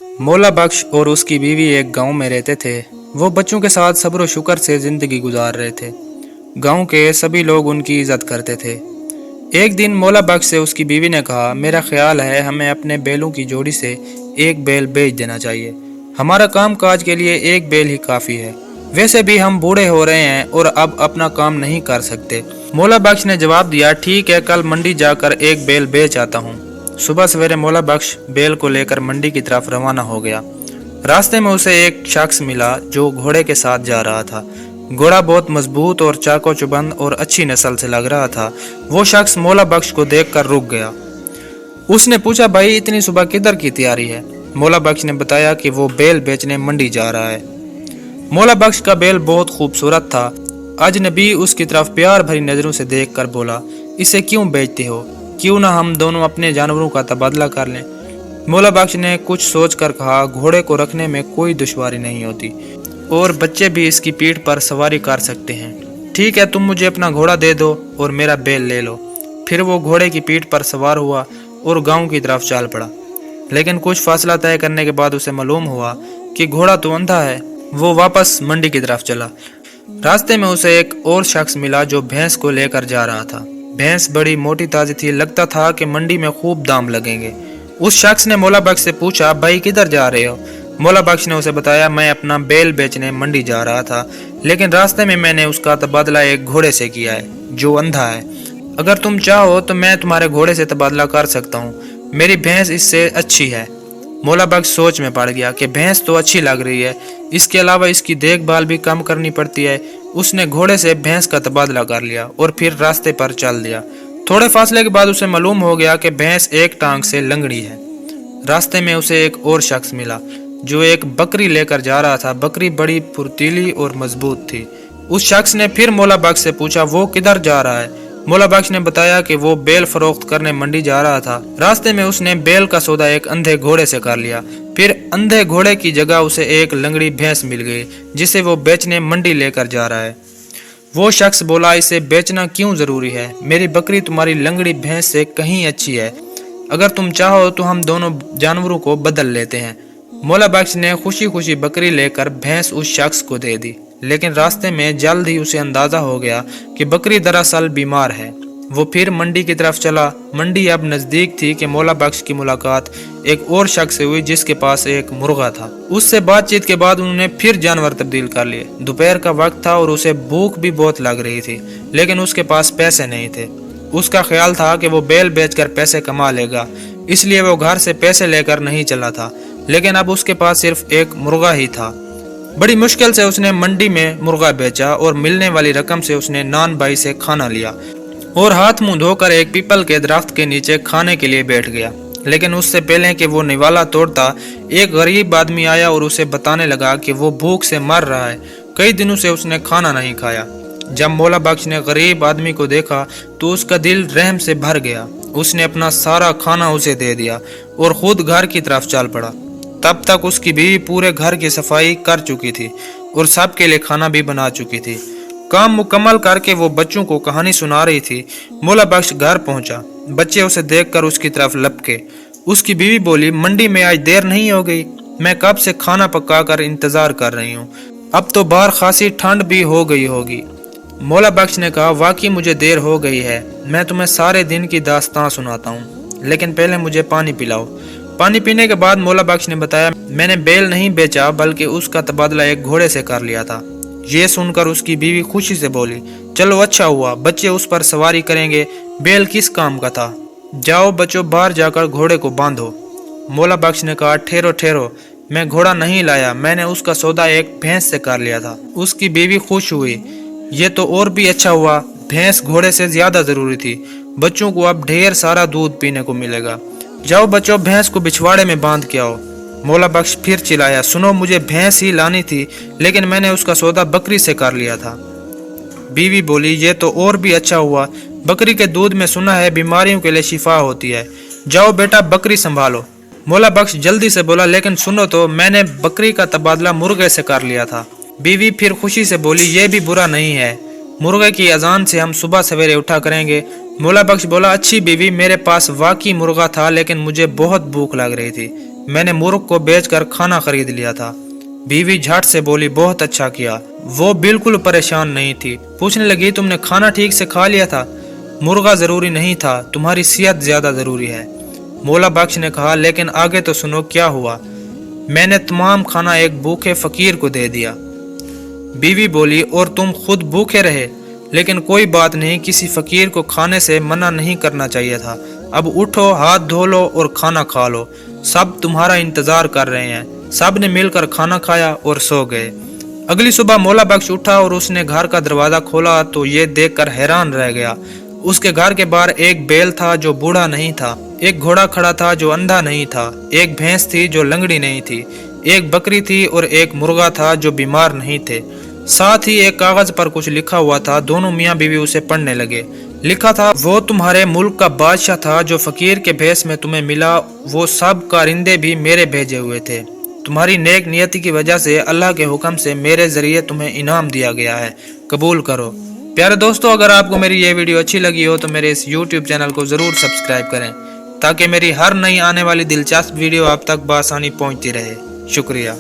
मौला बख्श और उसकी बीवी एक गांव में रहते थे। वो बच्चों के साथ सब्र और शुक्र से जिंदगी गुजार रहे थे। गांव के सभी लोग उनकी इज्जत करते थे। एक दिन मौला बख्श से उसकी बीवी ने कहा, मेरा ख्याल है हमें अपने बैलों की जोड़ी से एक बैल बेच देना चाहिए। हमारा काम काज के लिए एक बैल ही काफ़ी है। वैसे भी हम बूढ़े हो रहे हैं और अब अपना काम नहीं कर सकते। मौला बख्श ने जवाब दिया, ठीक है, कल मंडी जाकर एक बैल बेच आता हूँ। सुबह सवेरे मौला बख्श बैल को लेकर मंडी की तरफ रवाना हो गया। रास्ते में उसे एक शख्स मिला जो घोड़े के साथ जा रहा था। घोड़ा बहुत मजबूत और चाको चुबंद और अच्छी नस्ल से लग रहा था। वो शख्स मौला बख्श को देखकर रुक गया। उसने पूछा, भाई इतनी सुबह किधर की तैयारी है? मौला बख्श ने बताया कि वो बैल बेचने मंडी जा रहा है। मौला बख्श का बैल बहुत खूबसूरत था। अजनबी उसकी तरफ प्यार भरी नजरों से देखकर बोला, इसे क्यों बेचते हो? क्यों ना हम दोनों अपने जानवरों का तबादला कर लें। मौला बख्श ने कुछ सोचकर कहा, घोड़े को रखने में कोई दुश्वारी नहीं होती और बच्चे भी इसकी पीठ पर सवारी कर सकते हैं। ठीक है, तुम मुझे अपना घोड़ा दे दो और मेरा बैल ले लो। फिर वो घोड़े की पीठ पर सवार हुआ और गांव की तरफ चल पड़ा। लेकिन कुछ फासला तय करने के बाद उसे मालूम हुआ कि घोड़ा तो अंधा है। वो वापस मंडी की तरफ चला। रास्ते में उसे एक और शख्स मिला जो भैंस को लेकर जा रहा था। भैंस बड़ी मोटी ताजी थी, लगता था कि मंडी में खूब दाम लगेंगे। उस शख्स ने मौला बख्श से पूछा, भाई किधर जा रहे हो? मौला बख्श ने उसे बताया, मैं अपना बैल बेचने मंडी जा रहा था, लेकिन रास्ते में मैंने उसका तबादला एक घोड़े से किया है जो अंधा है। अगर तुम चाहो तो मैं तुम्हारे घोड़े से तबादला कर सकता हूँ। मेरी भैंस इससे अच्छी है। मौला बख्श सोच में पड़ गया कि भैंस तो अच्छी लग रही है, इसके अलावा इसकी देखभाल भी कम करनी पड़ती है। उसने घोड़े से भैंस का तबादला कर लिया और फिर रास्ते पर चल दिया। थोड़े फासले के बाद उसे मालूम हो गया कि भैंस एक टांग से लंगड़ी है। रास्ते में उसे एक और शख्स मिला जो एक बकरी लेकर जा रहा था। बकरी बड़ी फुर्तीली और मजबूत थी। उस शख्स ने फिर मौला बख्श से पूछा, वो किधर जा रहा है? मौला बख्श ने बताया कि वो बैल फरोख्त करने मंडी जा रहा था। रास्ते में उसने बैल का सौदा एक अंधे घोड़े से कर लिया। फिर अंधे घोड़े की जगह उसे एक लंगड़ी भैंस मिल गई जिसे वो बेचने मंडी लेकर जा रहा है। वो शख्स बोला, इसे बेचना क्यों जरूरी है? मेरी बकरी तुम्हारी लंगड़ी भैंस से कहीं अच्छी है। अगर तुम चाहो तो हम दोनों जानवरों को बदल लेते हैं। मौला बख्श ने खुशी खुशी बकरी लेकर भैंस उस शख्स को दे दी। लेकिन रास्ते में जल्द ही उसे अंदाजा हो गया कि बकरी दरअसल बीमार है। वो फिर मंडी की तरफ चला। मंडी अब नजदीक थी कि मौला बख्श की मुलाकात एक और शख्स से हुई जिसके पास एक मुर्गा था। उससे बातचीत के बाद उन्होंने फिर जानवर तब्दील कर लिए। दोपहर का वक्त था और उसे भूख भी बहुत लग रही थी, लेकिन उसके पास पैसे नहीं थे। उसका ख्याल था कि वो बैल बेचकर पैसे कमा लेगा, इसलिए वो घर से पैसे लेकर नहीं चला था। लेकिन अब उसके पास सिर्फ एक मुर्गा ही था। बड़ी मुश्किल से उसने मंडी में मुर्गा बेचा और मिलने वाली रकम से उसने नान बाई से खाना लिया और हाथ मुंह धोकर एक पीपल के दरख्त के नीचे खाने के लिए बैठ गया। लेकिन उससे पहले कि वो निवाला तोड़ता, एक गरीब आदमी आया और उसे बताने लगा कि वो भूख से मर रहा है। कई दिनों से उसने खाना नहीं खाया। जब मौला बख्श ने गरीब आदमी को देखा तो उसका दिल रहम से भर गया। उसने अपना सारा खाना उसे दे दिया और खुद घर की तरफ चल पड़ा। तब तक उसकी बीवी पूरे घर की सफाई कर चुकी थी और सबके लिए खाना भी बना चुकी थी। काम मुकम्मल करके वो बच्चों को कहानी सुना रही थी। मौला बख्श घर पहुंचा। बच्चे उसे देखकर उसकी तरफ लपके। उसकी बीवी बोली, मंडी में आज देर नहीं हो गई? मैं कब से खाना पकाकर इंतजार कर रही हूँ। अब तो बाहर खासी ठंड भी हो गई होगी। मौला बख्श ने कहा, वाकई मुझे देर हो गई है। मैं तुम्हें सारे दिन की दास्तां सुनाता हूँ, लेकिन पहले मुझे पानी पिलाओ। पानी पीने के बाद मौला बख्श ने बताया, मैंने बैल नहीं बेचा बल्कि उसका तबादला एक घोड़े से कर लिया था। ये सुनकर उसकी बीवी खुशी से बोली, चलो अच्छा हुआ, बच्चे उस पर सवारी करेंगे। बैल किस काम का था? जाओ बच्चों, बाहर जाकर घोड़े को बांधो। मौला बख्श ने कहा, ठहरो ठहरो, मैं घोड़ा नहीं लाया, मैंने उसका सौदा एक भैंस से कर लिया था। उसकी बीवी खुश हुई। ये तो और भी अच्छा हुआ, भैंस घोड़े से ज्यादा जरूरी थी। बच्चों को अब ढेर सारा दूध पीने को मिलेगा। जाओ बच्चों, भैंस को बिछवाड़े में बांध के आओ। मौला बख्श फिर चिल्लाया, सुनो, मुझे भैंस ही लानी थी, लेकिन मैंने उसका सौदा बकरी से कर लिया था। बीवी बोली, ये तो और भी अच्छा हुआ, बकरी के दूध में सुना है बीमारियों के लिए शिफा होती है। जाओ बेटा, बकरी संभालो। मौला बख्श जल्दी से बोला, लेकिन सुनो तो, मैंने बकरी का तबादला मुर्गे से कर लिया था। बीवी फिर खुशी से बोली, ये भी बुरा नहीं है, मुर्गे की अजान से हम सुबह सवेरे उठा करेंगे। मौला बख्श बोला, अच्छी बीवी, मेरे पास वाकई मुर्गा था, लेकिन मुझे बहुत भूख लग रही थी। मैंने मुर्ग को बेचकर खाना खरीद लिया था। बीवी झट से बोली, बहुत अच्छा किया। वो बिल्कुल परेशान नहीं थी। पूछने लगी, तुमने खाना ठीक से खा लिया था? मुर्गा जरूरी नहीं था, तुम्हारी सेहत ज्यादा जरूरी है। मौला बख्श ने कहा, लेकिन आगे तो सुनो क्या हुआ। मैंने तमाम खाना एक भूखे फकीर को दे दिया। बीवी बोली, और तुम खुद भूखे रहे? लेकिन कोई बात नहीं, किसी फकीर को खाने से मना नहीं करना चाहिए था। अब उठो, हाथ धो लो और खाना खा लो, सब तुम्हारा इंतजार कर रहे हैं। सब ने मिलकर खाना खाया और सो गए। अगली सुबह मौला बख्श उठा और उसने घर का दरवाजा खोला तो ये देखकर हैरान रह गया। उसके घर के बाहर एक बैल था जो बूढ़ा नहीं था, एक घोड़ा खड़ा था जो अंधा नहीं था, एक भैंस थी जो लंगड़ी नहीं थी, एक बकरी थी और एक मुर्गा था जो बीमार नहीं थे। साथ ही एक कागज पर कुछ लिखा हुआ था। दोनों मियाँ बीवी उसे पढ़ने लगे। लिखा था, वो तुम्हारे मुल्क का बादशाह था जो फकीर के भेष में तुम्हें मिला। वो सब कारिंदे भी मेरे भेजे हुए थे। तुम्हारी नेक नियति की वजह से अल्लाह के हुक्म से मेरे जरिए तुम्हें इनाम दिया गया है, कबूल करो। प्यारे दोस्तों, अगर आपको मेरी ये वीडियो अच्छी लगी हो तो मेरे इस YouTube चैनल को ज़रूर सब्सक्राइब करें ताकि मेरी हर नई आने वाली दिलचस्प वीडियो आप तक बआसानी पहुंचती रहे। शुक्रिया।